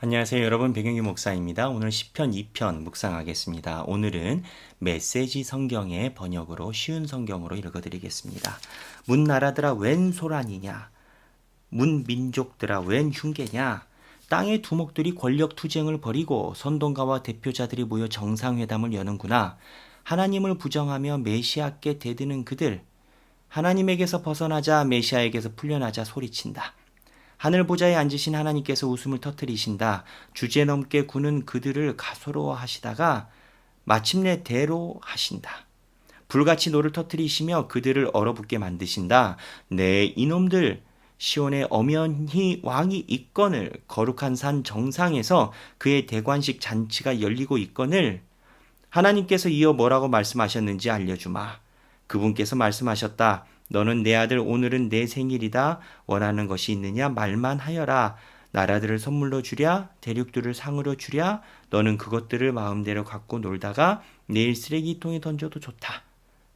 안녕하세요 여러분, 백영규 목사입니다. 오늘 시편 2편 묵상하겠습니다. 오늘은 메시지 성경의 번역으로 쉬운 성경으로 읽어드리겠습니다. 문 나라들아 웬 소란이냐, 문 민족들아 웬 흉계냐, 땅의 두목들이 권력 투쟁을 벌이고 선동가와 대표자들이 모여 정상회담을 여는구나. 하나님을 부정하며 메시아께 대드는 그들, 하나님에게서 벗어나자 메시아에게서 풀려나자 소리친다. 하늘 보좌에 앉으신 하나님께서 웃음을 터뜨리신다. 주제넘게 구는 그들을 가소로워하시다가 마침내 대로하신다. 불같이 노를 터뜨리시며 그들을 얼어붙게 만드신다. 네, 이놈들, 시온에 엄연히 왕이 있거늘, 거룩한 산 정상에서 그의 대관식 잔치가 열리고 있거늘, 하나님께서 이어 뭐라고 말씀하셨는지 알려주마. 그분께서 말씀하셨다. 너는 내 아들, 오늘은 내 생일이다. 원하는 것이 있느냐 말만 하여라. 나라들을 선물로 주랴, 대륙들을 상으로 주랴. 너는 그것들을 마음대로 갖고 놀다가 내일 쓰레기통에 던져도 좋다.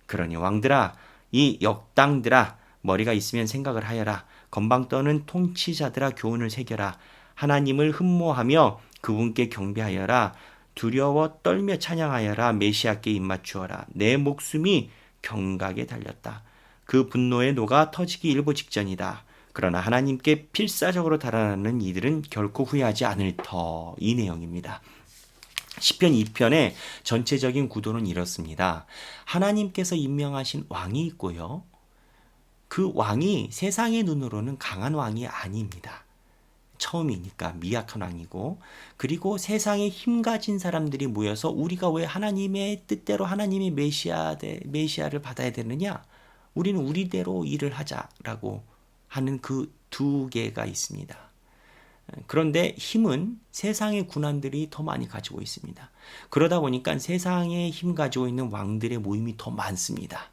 그러니 왕들아, 이 역당들아, 머리가 있으면 생각을 하여라. 건방 떠는 통치자들아, 교훈을 새겨라. 하나님을 흠모하며 그분께 경배하여라. 두려워 떨며 찬양하여라. 메시아께 입맞추어라. 내 목숨이 경각에 달렸다. 그 분노의 노가 터지기 일보 직전이다. 그러나 하나님께 필사적으로 달아나는 이들은 결코 후회하지 않을 터. 이 내용입니다. 시편 2편의 전체적인 구도는 이렇습니다. 하나님께서 임명하신 왕이 있고요. 그 왕이 세상의 눈으로는 강한 왕이 아닙니다. 처음이니까 미약한 왕이고, 그리고 세상에 힘 가진 사람들이 모여서 우리가 왜 하나님의 뜻대로 하나님의 메시아를 받아야 되느냐? 우리는 우리대로 일을 하자라고 하는 그 두 개가 있습니다. 그런데 힘은 세상의 군왕들이 더 많이 가지고 있습니다. 그러다 보니까 세상에 힘 가지고 있는 왕들의 모임이 더 많습니다.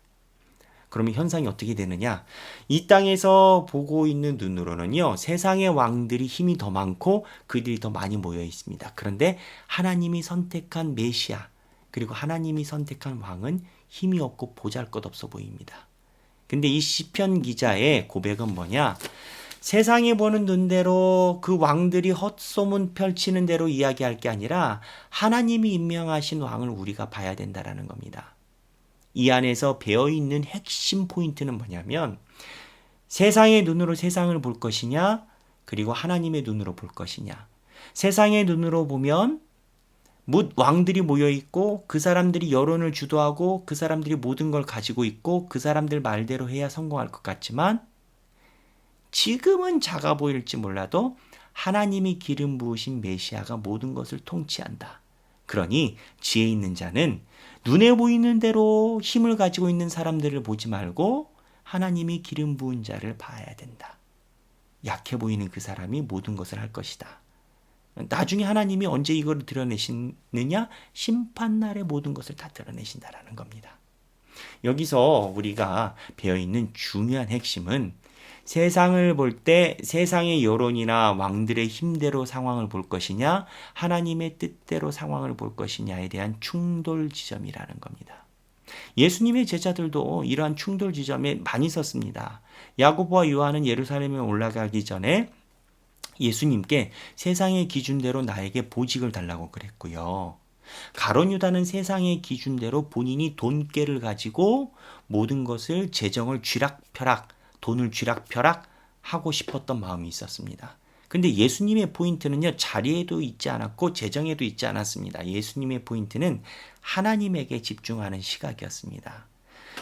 그러면 현상이 어떻게 되느냐? 이 땅에서 보고 있는 눈으로는요, 세상의 왕들이 힘이 더 많고 그들이 더 많이 모여 있습니다. 그런데 하나님이 선택한 메시아, 그리고 하나님이 선택한 왕은 힘이 없고 보잘것없어 보입니다. 근데 이 시편 기자의 고백은 뭐냐? 세상에 보는 눈대로 그 왕들이 헛소문 펼치는 대로 이야기할 게 아니라 하나님이 임명하신 왕을 우리가 봐야 된다라는 겁니다. 이 안에서 배어있는 핵심 포인트는 뭐냐면 세상의 눈으로 세상을 볼 것이냐, 그리고 하나님의 눈으로 볼 것이냐. 세상의 눈으로 보면 뭇 왕들이 모여있고 그 사람들이 여론을 주도하고 그 사람들이 모든 걸 가지고 있고 그 사람들 말대로 해야 성공할 것 같지만 지금은 작아 보일지 몰라도 하나님이 기름 부으신 메시아가 모든 것을 통치한다. 그러니 지혜 있는 자는 눈에 보이는 대로 힘을 가지고 있는 사람들을 보지 말고 하나님이 기름 부은 자를 봐야 된다. 약해 보이는 그 사람이 모든 것을 할 것이다. 나중에 하나님이 언제 이걸 드러내시느냐? 심판날에 모든 것을 다 드러내신다라는 겁니다. 여기서 우리가 배어있는 중요한 핵심은 세상을 볼 때 세상의 여론이나 왕들의 힘대로 상황을 볼 것이냐, 하나님의 뜻대로 상황을 볼 것이냐에 대한 충돌 지점이라는 겁니다. 예수님의 제자들도 이러한 충돌 지점에 많이 섰습니다. 야고보와 요한은 예루살렘에 올라가기 전에 예수님께 세상의 기준대로 나에게 보직을 달라고 그랬고요. 가룟 유다는 세상의 기준대로 본인이 돈꾀를 가지고 모든 것을 재정을 쥐락펴락, 돈을 쥐락펴락 하고 싶었던 마음이 있었습니다. 근데 예수님의 포인트는요, 자리에도 있지 않았고 재정에도 있지 않았습니다. 예수님의 포인트는 하나님에게 집중하는 시각이었습니다.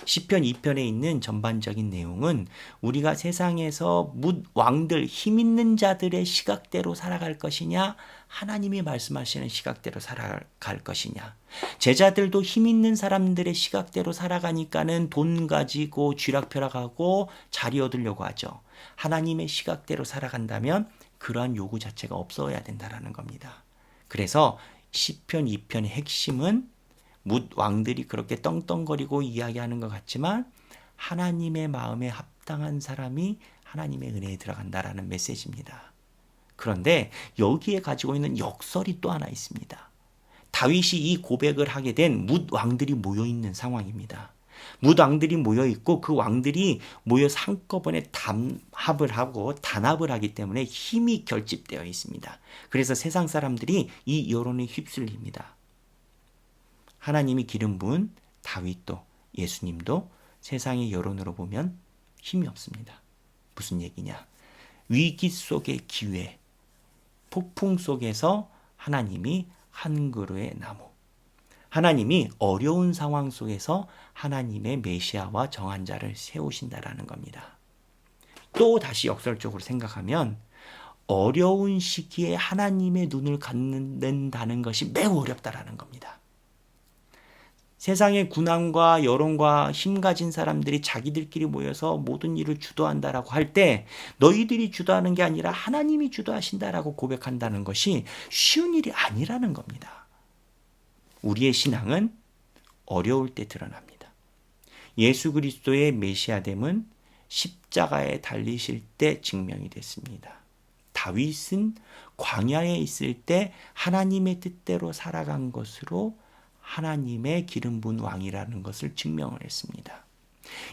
시편 2편에 있는 전반적인 내용은 우리가 세상에서 뭇 왕들, 힘 있는 자들의 시각대로 살아갈 것이냐, 하나님이 말씀하시는 시각대로 살아갈 것이냐. 제자들도 힘 있는 사람들의 시각대로 살아가니까는 돈 가지고 쥐락펴락하고 자리 얻으려고 하죠. 하나님의 시각대로 살아간다면 그러한 요구 자체가 없어야 된다는 겁니다. 그래서 시편 2편의 핵심은 뭇 왕들이 그렇게 떵떵거리고 이야기하는 것 같지만 하나님의 마음에 합당한 사람이 하나님의 은혜에 들어간다라는 메시지입니다. 그런데 여기에 가지고 있는 역설이 또 하나 있습니다. 다윗이 이 고백을 하게 된 뭇 왕들이 모여있는 상황입니다. 뭇왕들이 모여 있고 그 왕들이 모여서 한꺼번에 단합을 하기 때문에 힘이 결집되어 있습니다. 그래서 세상 사람들이 이 여론에 휩쓸립니다. 하나님이 기름 부은 다윗도 예수님도 세상의 여론으로 보면 힘이 없습니다. 무슨 얘기냐? 위기 속의 기회, 폭풍 속에서 하나님이 한 그루의 나무, 하나님이 어려운 상황 속에서 하나님의 메시아와 정한 자를 세우신다라는 겁니다. 또 다시 역설적으로 생각하면 어려운 시기에 하나님의 눈을 갖는다는 것이 매우 어렵다라는 겁니다. 세상의 군왕과 여론과 힘 가진 사람들이 자기들끼리 모여서 모든 일을 주도한다라고 할 때 너희들이 주도하는 게 아니라 하나님이 주도하신다라고 고백한다는 것이 쉬운 일이 아니라는 겁니다. 우리의 신앙은 어려울 때 드러납니다. 예수 그리스도의 메시아됨은 십자가에 달리실 때 증명이 됐습니다. 다윗은 광야에 있을 때 하나님의 뜻대로 살아간 것으로 하나님의 기름 부은 왕이라는 것을 증명을 했습니다.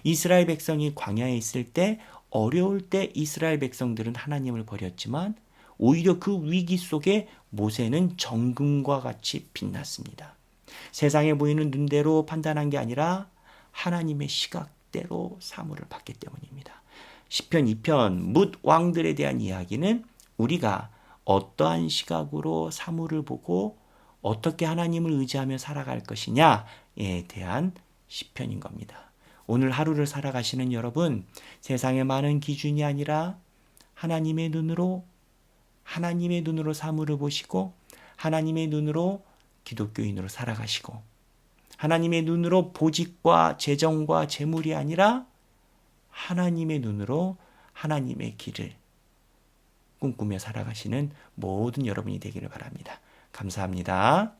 이스라엘 백성이 광야에 있을 때 어려울 때 이스라엘 백성들은 하나님을 버렸지만 오히려 그 위기 속에 모세는 정금과 같이 빛났습니다. 세상에 보이는 눈대로 판단한 게 아니라 하나님의 시각대로 사물을 봤기 때문입니다. 시편 2편 뭇 왕들에 대한 이야기는 우리가 어떠한 시각으로 사물을 보고 어떻게 하나님을 의지하며 살아갈 것이냐에 대한 시편인 겁니다. 오늘 하루를 살아가시는 여러분, 세상의 많은 기준이 아니라 하나님의 눈으로 사물을 보시고 하나님의 눈으로 기독교인으로 살아가시고 하나님의 눈으로 보직과 재정과 재물이 아니라 하나님의 눈으로 하나님의 길을 꿈꾸며 살아가시는 모든 여러분이 되기를 바랍니다. 감사합니다.